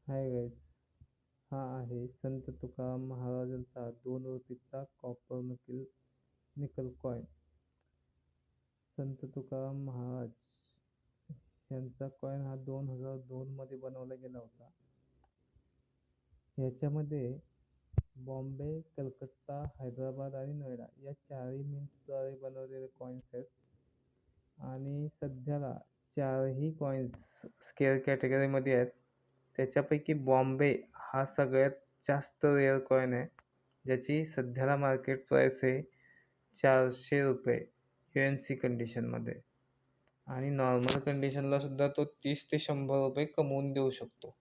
Hi guys, हा आहे संत तुकाराम महाराजांचा 2 रुपयाचा कॉपर निकल कॉइन. संत तुकाराम महाराज यांचा कॉइन हा 2002 मध्ये बनवला गेला होता. याच्यामध्ये बॉम्बे, कलकत्ता, हैदराबाद आणि नोएडा या चारही मिंटद्वारे बनवलेले कॉइन्स आहेत. आणि सध्याला चारही कॉइन्स स्केअर कॅटेगरीमध्ये आहेत. त्याच्यापैकी बॉम्बे हा सगळ्यात जास्त रेअर कॉइन आहे, ज्याची सध्याला मार्केट प्राइस आहे 400 रुपये UNC कंडिशनमध्ये. आणि नॉर्मल कंडिशनला सुद्धा तो 30 ते 100 रुपये कमवून देऊ शकतो.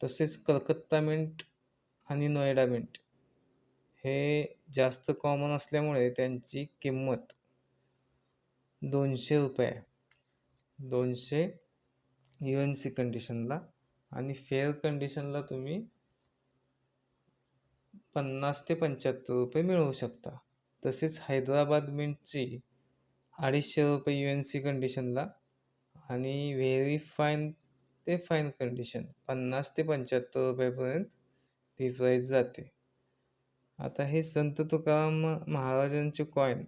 तसेच कलकत्ता मिंट आणि नोएडा मिंट हे जास्त कॉमन असल्यामुळे त्यांची किंमत 200 रुपये आहे. 200 UNC कंडिशनला, आणि फेअर कंडिशनला तुम्ही 50 ते 75 रुपये मिळवू शकता. तसेच हैदराबाद मिंटची 250 रुपये UNC कंडिशनला आणि व्हेरी फाईन ते फाईन कंडिशन 50 ते 75 रुपयापर्यंत ती प्राईस जाते. आता हे संत तुकाराम महाराजांचे कॉइन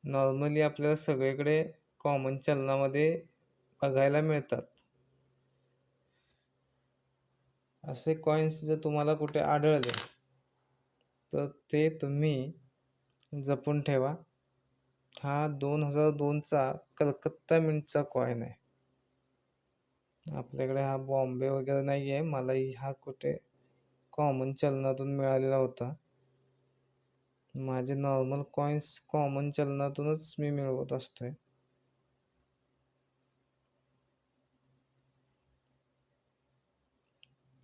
नॉर्मली आपल्याला सगळीकडे कॉमन चलनामध्ये बघायला मिळतात. असे कॉइन्स जर तुम्हाला कुठे आढळले तर ते तुम्ही जपून ठेवा. हा 2002चा कलकत्ता मिंटचा कॉइन आहे. आपल्याकडे हा बॉम्बे वगैरे नाही आहे. मलाही हा कुठे कॉमन चलनातून मिळालेला होता. माझे नॉर्मल कॉइन्स कॉमन चलनातूनच मी मिळवत असतोय.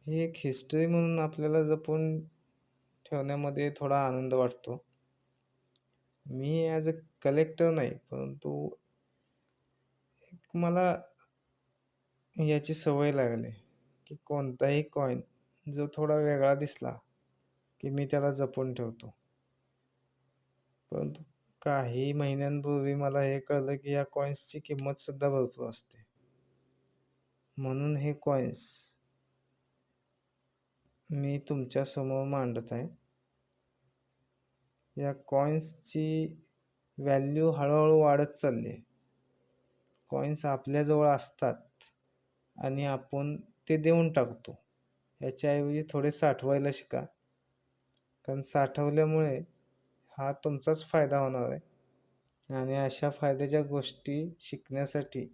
ही एक हिस्ट्री म्हणून आपल्याला जपून ठेवण्यामध्ये थोडा आनंद वाटतो. मी ॲज अ कलेक्टर नाही, परंतु मला याची सवय लागली की कोणताही कॉइन जो थोडा वेगळा दिसला की मी त्याला जपून ठेवतो. परंतु काही महिन्यांपूर्वी मला हे कळलं की या कॉइन्सची किंमत सुद्धा भरपूर असते. म्हणून हे कॉइन्स मी तुमच्या समोर मांडत आहे. या कॉइन्सची व्हॅल्यू हळूहळू वाढत चालली आहे. कॉइन्स आपल्याजवळ असतात आणि आपण ते देऊन टाकतो. याच्याऐवजी थोडे साठवायला शिका, कारण साठवल्यामुळे तुमचाच फायदा होणार आहे. आणि अशा फायद्याच्या गोष्टी शिकण्यासाठी